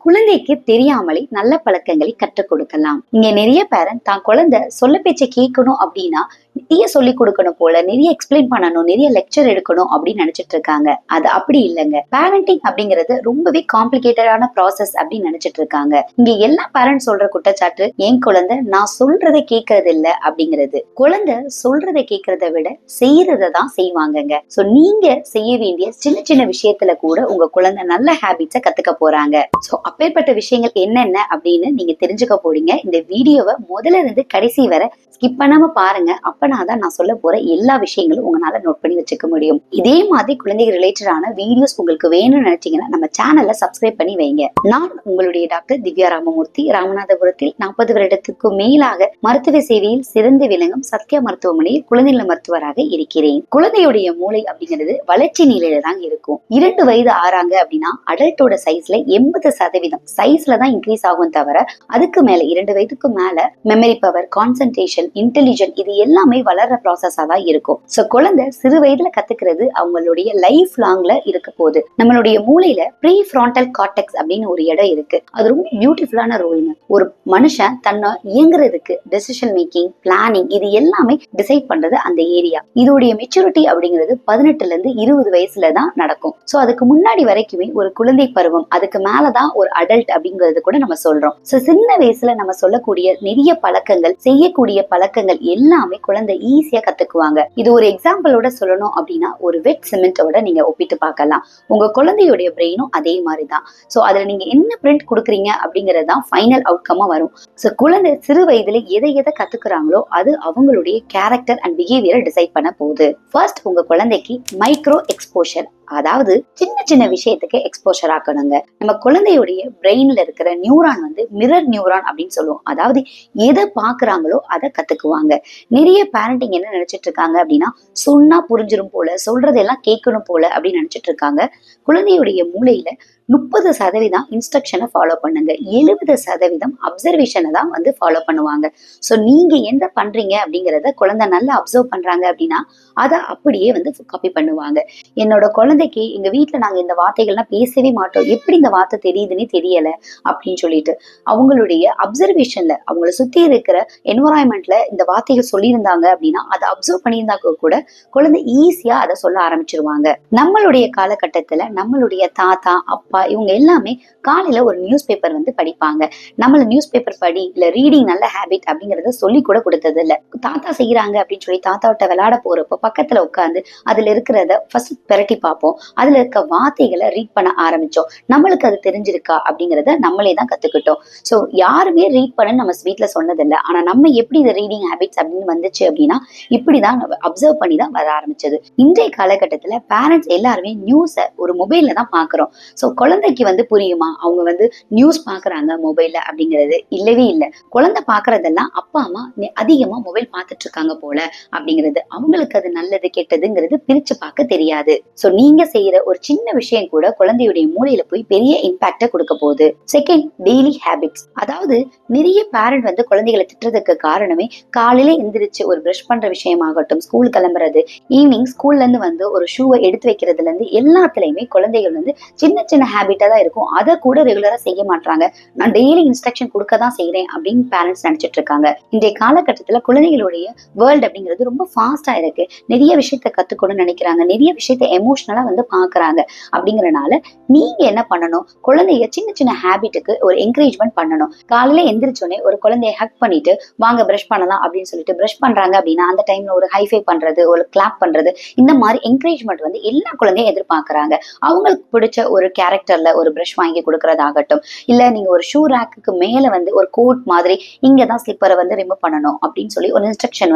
குழந்தைக்கு தெரியாமலே நல்ல பழக்கங்களை கற்றுக் கொடுக்கலாம். இங்க நிறைய பேரண்ட் தான் குழந்தை சொல்ல பேச்சை கேட்கணும் அப்படின்னா நிறைய சொல்லி கொடுக்கணும் போல, நிறைய எக்ஸ்பிளைன் பண்ணணும், நிறைய லெக்சர் எடுக்கணும் அப்படின்னு நினைச்சிட்டு இருக்காங்க. அது அப்படி இல்லைங்க. பேரண்டிங் அப்படிங்கிறது ரொம்பவே காம்ப்ளிகேட்டடான ப்ராசஸ் அப்படின்னு நினைச்சிட்டு இருக்காங்க. இங்க எல்லா பேரண்ட் சொல்ற குற்றச்சாட்டு, என் குழந்தை நான் சொல்றதை கேட்கறது இல்ல அப்படிங்கிறது. குழந்தை சொல்றதை கேட்கறத விட செய்யறதை தான் செய்வாங்கங்க. சோ நீங்க செய்ய வேண்டிய சின்ன சின்ன விஷயத்துல கூட உங்க குழந்தை நல்ல ஹேபிட்ஸை கத்துக்க போறாங்க. சோ அப்பேற்பட்ட விஷயங்கள் என்னென்ன அப்படின்னு நீங்க தெரிஞ்சுக்க போறீங்க. இந்த வீடியோவை முதல்ல இருந்து கடைசி வரை ஸ்கிப் பண்ணாம பாருங்க. அப்பனாதான் நான் சொல்ல போற எல்லா விஷயங்களும் உங்களால நோட் பண்ணி வச்சுக்க முடியும். இதே மாதிரி குழந்தைகள் ரிலேட்டடான வீடியோஸ் உங்களுக்கு வேணும்னு நினைச்சீங்கன்னா நம்ம சேனலை சப்ஸ்கிரைப் பண்ணி வைங்க. நான் உங்களுடைய டாக்டர் திவ்யா ராமமூர்த்தி, ராமநாதபுரத்தில் 40 வருடத்துக்கும் மேலாக மருத்துவ சேவையில் சிறந்து விளங்கும் சத்யா மருத்துவமனையில் குழந்தை மருத்துவராக இருக்கிறேன். குழந்தையுடைய மூளை அப்படிங்கிறது வளர்ச்சி நிலையில தான் இருக்கும். 2 வயது ஆறாங்க அப்படின்னா அடல்ட்டோட சைஸ்ல 80% சைஸ்ல தான் இன்க்ரீஸ் ஆகும் தவிர அதுக்கு மேல 2 வயதுக்கு மேல மெமரி பவர், கான்சென்ட்ரேஷன், இன்டெலிஜென்ட் இது எல்லாமே வளர்ற ப்ராசஸா தான் இருக்கும். சோ குழந்தை சிறு வயதுல கத்துக்கிறது அவங்களுடைய லைஃப் லாங்ல இருக்க போகுது. நம்மளுடைய மூளையில ப்ரீ ஃப்ரான்டல் கார்டெக்ஸ் அப்படின்னு ஒரு இடம் இருக்கு. அது ரொம்ப பியூட்டிஃபுல்லான ரோல்ங்க. ஒரு மனுஷன் தன்னை இயங்குறதுக்கு டெசிஷன் மேக்கிங், பிளானிங் இது எல்லாமே டிசைட் பண்றது அந்த ஏரியா. இதோடைய மெச்சூரிட்டி அப்படிங்கிறது 18ல இருந்து 20 வயசுல தான் நடக்கும். சோ அதுக்கு முன்னாடி வரைக்குமே ஒரு குழந்தை பருவம், அதுக்கு மேலதான் ஒரு அடல்ட் அப்படிங்கிறது கூட நம்ம சொல்றோம். சோ சின்ன வயசுல நம்ம சொல்லக்கூடிய நிறைய பழக்கங்கள், செய்யக்கூடிய பழக்கங்கள் எல்லாமே குழந்தை ஈஸியா கத்துக்குவாங்க. இது ஒரு எக்ஸாம்பிளோட சொல்லணும் அப்படின்னா ஒரு வெட் சிமெண்டோட நீங்க ஒப்பிட்டு பார்க்கலாம். உங்க குழந்தையுடைய பிரெயினும் அதே மாதிரிதான். சோ அதுல நீங்க என்ன பிரிண்ட் கொடுக்குறீங்க அப்படிங்கிறது தான் ஃபைனல் அவுட்கமா வரும். சோ குழந்தை சிறு வயதுல எதை கத்துக்கிறாங்களோ அது அவங்களுடைய கேரக்டர் அண்ட் பிஹேவியரை டிசைட் பண்ண போகுது. ஃபர்ஸ்ட் உங்க குழந்தைக்கு மைக்ரோ எக்ஸ்போஷர், அதாவது சின்ன சின்ன விஷயத்துக்கு எக்ஸ்போஷர் ஆக்கணுங்க. நம்ம குழந்தையுடைய பிரெயின்ல இருக்கிற நியூரான் மிரர் நியூரான் அப்படின்னு சொல்லுவோம். அதாவது எதை பாக்குறாங்களோ அதை கத்துக்குவாங்க. நிறைய பேரண்டிங் என்ன நினைச்சிட்டு இருக்காங்க அப்படின்னா சொன்னா புரிஞ்சிரும் போல, சொல்றதெல்லாம் கேட்கணும் போல அப்படின்னு நினைச்சிட்டு இருக்காங்க. குழந்தையுடைய மூளையில 30% இன்ஸ்ட்ரக்ஷனை ஃபாலோ பண்ணுங்க, 70% அப்சர்வேஷனை தான் ஃபாலோ பண்ணுவாங்க. ஸோ நீங்க என்ன பண்றீங்க அப்படிங்கிறத குழந்தை நல்லா அப்சர்வ் பண்றாங்க அப்படின்னா அதை அப்படியே காப்பி பண்ணுவாங்க. என்னோட குழந்தைக்கு எங்க வீட்டுல நாங்க இந்த வார்த்தைகள்லாம் பேசவே மாட்டோம், எப்படி இந்த வார்த்தை தெரியுதுன்னே தெரியல அப்படின்னு சொல்லிட்டு அவங்களுடைய அப்சர்வேஷன்ல, அவங்கள சுத்தி இருக்கிற என்வரான்மெண்ட்ல இந்த வார்த்தைகள் சொல்லியிருந்தாங்க அப்படின்னா அதை அப்சர்வ் பண்ணியிருந்தாக்க கூட குழந்தை ஈஸியா அதை சொல்ல ஆரம்பிச்சிருவாங்க. நம்மளுடைய காலகட்டத்துல நம்மளுடைய தாத்தா, அப்பா இவங்க எல்லாமே காலையில ஒரு நியூஸ் பேப்பர் படிப்பாங்க. நம்மள நியூஸ் பேப்பர் படி இல்ல ரீடிங் நல்ல ஹேபிட் அப்படிங்கறத சொல்லி கூட கொடுத்தது இல்ல. தாத்தா செய்யறாங்க அப்படின்னு சொல்லி தாத்தாவிட்ட விளையாட போறப்போ பக்கத்துல உட்காந்து அதுல இருக்கிறத ஃபர்ஸ்ட் பெரட்டி பார்ப்போம். அதுல இருக்க வார்த்தைகளை ரீட் பண்ண ஆரம்பிச்சோம். நம்மளுக்கு அது தெரிஞ்சிருக்கா அப்படிங்கறத நம்மளே தான் கத்துக்கிட்டோம். சோ யாருமே ரீட் பண்ண நம்ம வீட்டுல சொன்னதில்லை. ஆனா நம்ம எப்படி இந்த ரீடிங் ஹேபிட்ஸ் அப்படின்னு வந்துச்சு அப்படின்னா இப்படிதான் அப்சர்வ் பண்ணி தான் வர ஆரம்பிச்சது. இன்றைய காலகட்டத்துல பேரண்ட்ஸ் எல்லாருமே நியூஸ ஒரு மொபைல்ல தான் பாக்குறோம். சோ குழந்தைக்கு புரியுமா அவங்க நியூஸ் பாக்குறாங்க மொபைல்ல அப்படிங்கிறது? இல்லவே இல்லை. குழந்தை பாக்குறதெல்லாம் அப்பா அம்மா அதிகமா மொபைல் பார்த்துட்டு இருக்காங்க போல அப்படிங்கிறது. அவங்களுக்கு அது நல்லது கெட்டதுங்கிறது பிரிச்சு பார்க்க தெரியாது. சோ நீங்க செய்யற ஒரு சின்ன விஷயம் கூட குழந்தையுடைய மூளையில போய் பெரிய இம்பாக்ட கொடுக்க போகுது. Second, daily habits. அதாவது நிறைய பேரண்ட் குழந்தைகளை திட்டுறதுக்கு காரணமே காலையில எந்திரிச்சு ஒரு பிரஷ் பண்ற விஷயமாகட்டும், ஸ்கூல் கிளம்புறது, ஈவினிங் ஸ்கூல்ல இருந்து ஒரு ஷூவை எடுத்து வைக்கிறதுல இருந்து எல்லாத்துலயுமே குழந்தைகள் சின்ன சின்ன ஹேபிட்டா தான் இருக்கும். அதை கூட ரெகுலரா செய்ய மாட்டாங்க. நான் டெய்லி இன்ஸ்ட்ரக்ஷன் கொடுக்க தான் செய்யறேன் அப்படின்னு பேரண்ட்ஸ் நினைச்சிட்டு இருக்காங்க. இன்றைய காலகட்டத்துல குழந்தைகளுடைய வேர்ல்ட் அப்படிங்கிறது ரொம்ப ஃபாஸ்டா இருக்கு. நிறைய விஷயத்த கத்துக்கணும்னு நினைக்கிறாங்க, நிறைய விஷயத்த எமோஷனலா பாக்குறாங்க. அப்படிங்கறனால நீங்க என்ன பண்ணணும், குழந்தைய சின்ன சின்ன ஹேபிட்டுக்கு ஒரு என்கரேஜ்மெண்ட் பண்ணணும். காலையில எந்திரிச்சோடனே ஒரு குழந்தைய ஹக் பண்ணிட்டு வாங்க பிரஷ் பண்ணலாம் அப்படின்னு சொல்லிட்டு பிரஷ் பண்றாங்க அப்படின்னா அந்த டைம்ல ஒரு ஹைஃபை பண்றது, ஒரு கிளாப் பண்றது, இந்த மாதிரி என்கரேஜ்மெண்ட் எல்லா குழந்தையும் எதிர்பார்க்கறாங்க. அவங்களுக்கு பிடிச்ச ஒரு கேரக்டர்ல ஒரு பிரஷ் வாங்கி கொடுக்கறதாகட்டும், இல்ல நீங்க ஒரு ஷூ ரேக்கு மேல ஒரு கோட் மாதிரி இங்கதான் ஸ்லிப்பரை ரிமூவ் பண்ணணும் அப்படின்னு சொல்லி ஒரு இன்ஸ்ட்ரக்ஷன்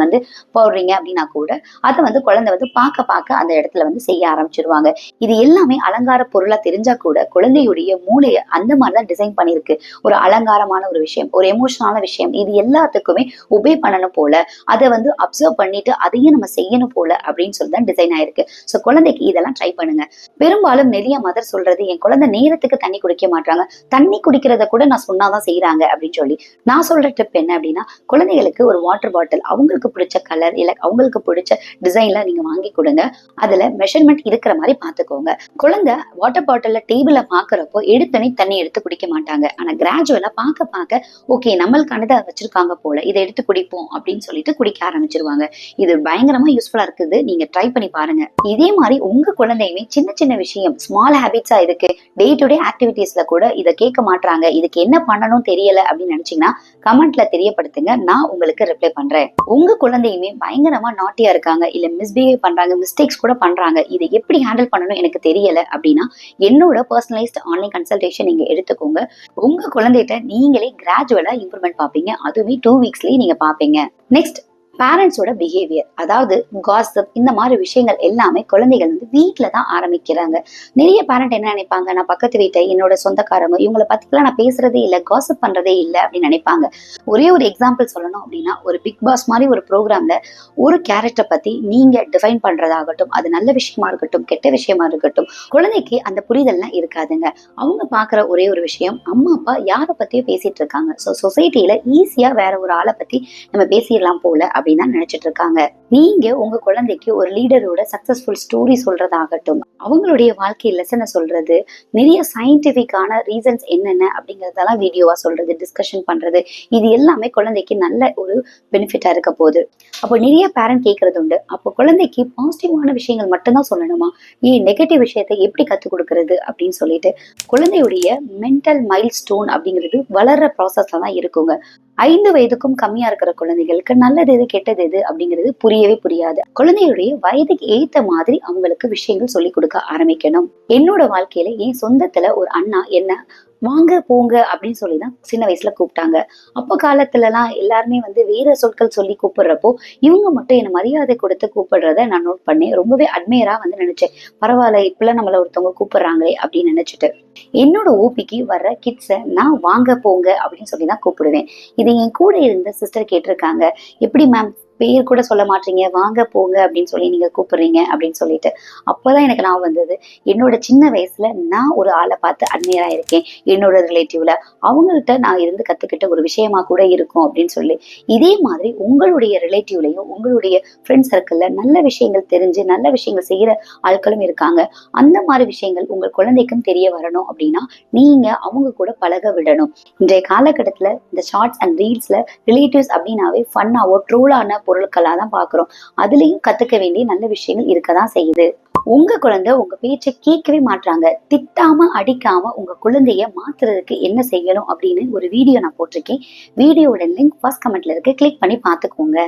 போடுறீங்க அப்படின்னா கூட அதை குழந்தை பார்க்க அந்த இடத்துல செய்ய ஆரம்பிச்சிருவாங்க. இது எல்லாமே அலங்கார பொருளா தெரிஞ்சா கூட குழந்தையுடைய மூளையை அந்த மாதிரிதான் டிசைன் பண்ணிருக்கு. ஒரு அலங்காரமான ஒரு விஷயம், ஒரு எமோஷனலான விஷயம், இது எல்லாத்துக்குமே ஒபே பண்ணணும் போல, அதை அப்சர்வ் பண்ணிட்டு அதையும் நம்ம செய்யணும் போல அப்படின்னு சொல்லி தான் டிசைன் ஆயிருக்கு. சோ குழந்தைக்கு இதெல்லாம் ட்ரை பண்ணுங்க. பெரும்பாலும் நிறைய மதர் சொல்றது, என் குழந்தை குழந்தை நேரத்துக்கு தண்ணி குடிக்க மாட்டாங்க, தண்ணி குடிக்கிறத கூட நான் சொன்னாதான் செய்யறாங்க அப்படின்னு சொல்லி நான் சொல்ற டிப் என்ன அப்படின்னா, குழந்தைகளுக்கு ஒரு வாட்டர் பாட்டில் அவங்களுக்கு பிடிச்ச கலர் இல்ல அவங்களுக்கு பிடிச்ச டிசைன்ல நீங்க வாங்கி கொடுங்க. அதுல மெஷர்மெண்ட் இருக்கிற மாதிரி பாத்துக்கோங்க. குழந்தை வாட்டர் பாட்டில்ல டேபிள்ல பாக்குறப்போ எடுத்தனே தண்ணி எடுத்து குடிக்க மாட்டாங்க. ஆனா கிராஜுவலா பார்க்க பார்க்க ஓகே நம்மளுக்கானதை வச்சிருக்காங்க போல, இதை எடுத்து குடிப்போம் அப்படின்னு சொல்லிட்டு குடிக்க ஆரம்பிச்சிருவாங்க. இது பயங்கரமா யூஸ்ஃபுல்லா இருக்குது. நீங்க ட்ரை பண்ணி பாருங்க. இதே மாதிரி உங்க குழந்தையுமே சின்ன சின்ன விஷயம் ஸ்மால் ஹேபிட்ஸா இருக்கு, டே டு டே ஆக்டிவிட்டீஸ்ல கூட இதை கேட்க மாட்டாங்க, இதுக்கு என்ன பண்ணணும் தெரியல அப்படின்னு நினைச்சீங்கன்னா கமெண்ட்ல தெரியப்படுத்துங்க. நான் உங்களுக்கு ரிப்ளை பண்றேன். உங்க குழந்தையுமே பயங்கரமா நாட்டியா இருக்காங்க, இல்ல மிஸ்பிஹேவ் பண்றாங்க, மிஸ்டேக்ஸ் கூட பண்றாங்க, இதை எப்படி ஹேண்டில் பண்ணணும் எனக்கு தெரியல அப்படின்னா என்னோட பர்சனலைஸ்ட் ஆன்லைன் கன்சல்டேஷன் நீங்க எடுத்துக்கோங்க. உங்க குழந்தைகிட்ட நீங்களே கிராஜுவலா இம்ப்ரூவ்மெண்ட் பாப்பீங்க. அதுவே 2 வீக்ஸ்லயே நீங்க பாப்பீங்க. நெக்ஸ்ட், பேரண்ட்ஸோட பிஹேவியர், அதாவது காசிப், இந்த மாதிரி விஷயங்கள் எல்லாமே குழந்தைகள் வீட்டுல தான் ஆரம்பிக்கிறாங்க. நிறைய பேரண்ட் என்ன நினைப்பாங்க, நான் பக்கத்து வீட்டை, என்னோட சொந்தக்காரங்க, இவங்களை பத்திலாம் நான் பேசுறதே இல்லை, காசிப் பண்றதே இல்லை அப்படின்னு நினைப்பாங்க. ஒரே ஒரு எக்ஸாம்பிள் சொல்லணும் அப்படின்னா, ஒரு பிக் பாஸ் மாதிரி ஒரு ப்ரோக்ராம்ல ஒரு கேரக்டர் பத்தி நீங்க டிஃபைன் பண்றதாகட்டும், அது நல்ல விஷயமா இருக்கட்டும் கெட்ட விஷயமா இருக்கட்டும், குழந்தைக்கு அந்த புரிதல்லாம் இருக்காதுங்க. அவங்க பாக்குற ஒரே ஒரு விஷயம், அம்மா அப்பா யாரை பத்தியும் பேசிட்டு இருக்காங்க, ஸோ சொசைட்டில ஈஸியா வேற ஒரு ஆளை பத்தி நம்ம பேசிடலாம் போல அப்படின்னு நினைச்சிட்டு இருக்காங்க. நீங்க உங்க குழந்தைக்கு ஒரு லீடரோட சக்சஸ்ஃபுல் ஸ்டோரி சொல்றதாகட்டும், அவங்களுடைய வாழ்க்கை லெசனை சொல்றது, நிறைய சயின்டிபிக்கான ரீசன்ஸ் என்னென்ன அப்படிங்கறதெல்லாம் வீடியோவா சொல்றது, டிஸ்கஷன் பண்றது, இது எல்லாமே குழந்தைக்கு நல்ல ஒரு பெனிஃபிட்டா இருக்க போகுது. அப்போ நிறைய பேரண்ட் கேட்கறது உண்டு, அப்போ குழந்தைக்கு பாசிட்டிவான விஷயங்கள் மட்டும்தான் சொல்லணுமா, ஏன் நெகட்டிவ் விஷயத்தை எப்படி கத்துக் கொடுக்கறது அப்படின்னு சொல்லிட்டு. குழந்தையுடைய மென்டல் மைல் ஸ்டோன் அப்படிங்கிறது வளர்ற ப்ராசஸ்ல தான் இருக்குங்க. 5 வயதுக்கும் கம்மியா இருக்கிற குழந்தைகளுக்கு நல்லது எது கெட்டது எது அப்படிங்கிறது புரியவே புரியாது. குழந்தையுடைய வயதுக்கு ஏத்த மாதிரி அவங்களுக்கு விஷயங்கள் சொல்லி கொடுக்க ஆரம்பிக்கணும். என்னோட வாழ்க்கையில என் சொந்தத்துல ஒரு அண்ணா என்ன வாங்க போங்க அப்படின்னு சொல்லிதான் சின்ன வயசுல கூப்பிட்டாங்க. அப்ப காலத்துல எல்லாம் எல்லாருமே வேற சொற்கள் சொல்லி கூப்பிடுறப்போ இவங்க மட்டும் என்ன மரியாதை கொடுத்து கூப்பிடுறத நான் நோட் பண்ணேன். ரொம்பவே அட்மையரா நினைச்சேன். பரவாயில்ல, இப்பெல்லாம் நம்மள ஒருத்தவங்க கூப்பிடுறாங்களே அப்படின்னு நினைச்சிட்டு என்னோட ஓபிக்கு வர்ற கிட்ஸ நான் வாங்க போங்க அப்படின்னு சொல்லிதான் கூப்பிடுவேன். இது என் கூட இருந்த சிஸ்டர் கேட்டிருக்காங்க, எப்படி மேம் பேர் கூட சொல்ல மாட்டீங்க, வாங்க போங்க அப்படின்னு சொல்லி நீங்க கூப்பிடுறீங்க அப்படின்னு சொல்லிட்டு. அப்பதான் எனக்கு நான் வந்தது, என்னோட சின்ன வயசுல நான் ஒரு ஆளை பார்த்து அட்மையரா இருக்கேன், என்னோட ரிலேட்டிவ்ல அவங்கள்ட்ட நான் இருந்து கத்துக்கிட்ட ஒரு விஷயமா கூட இருக்கும் அப்படின்னு சொல்லி. இதே மாதிரி உங்களுடைய ரிலேட்டிவ்லயும் உங்களுடைய ஃப்ரெண்ட் சர்க்கிள்ல நல்ல விஷயங்கள் தெரிஞ்சு நல்ல விஷயங்கள் செய்யற ஆட்களும் இருக்காங்க. அந்த மாதிரி விஷயங்கள் உங்கள் குழந்தைக்கும் தெரிய வரணும் அப்படின்னா நீங்க அவங்க கூட பழக விடணும். இன்றைய காலகட்டத்துல இந்த ஷார்ட்ஸ் அண்ட் ரீல்ஸ்ல ரிலேட்டிவ்ஸ் அப்படின்னாவே ஃபன்னாவோ ட்ரோலான பொருட்களா தான் பாக்குறோம். அதுலயும் கத்துக்க வேண்டிய நல்ல விஷயங்கள் இருக்கதான் செய்யுது. உங்க குழந்தை உங்க பேச்சை கேட்கவே மாட்டாங்க, திட்டாம அடிக்காம உங்க குழந்தைய மாத்துறதுக்கு என்ன செய்யணும் அப்படின்னு ஒரு வீடியோ நான் போட்டிருக்கேன். வீடியோட லிங்க் ஃபர்ஸ்ட் கமெண்ட்ல இருக்கு, கிளிக் பண்ணி பாத்துக்கோங்க.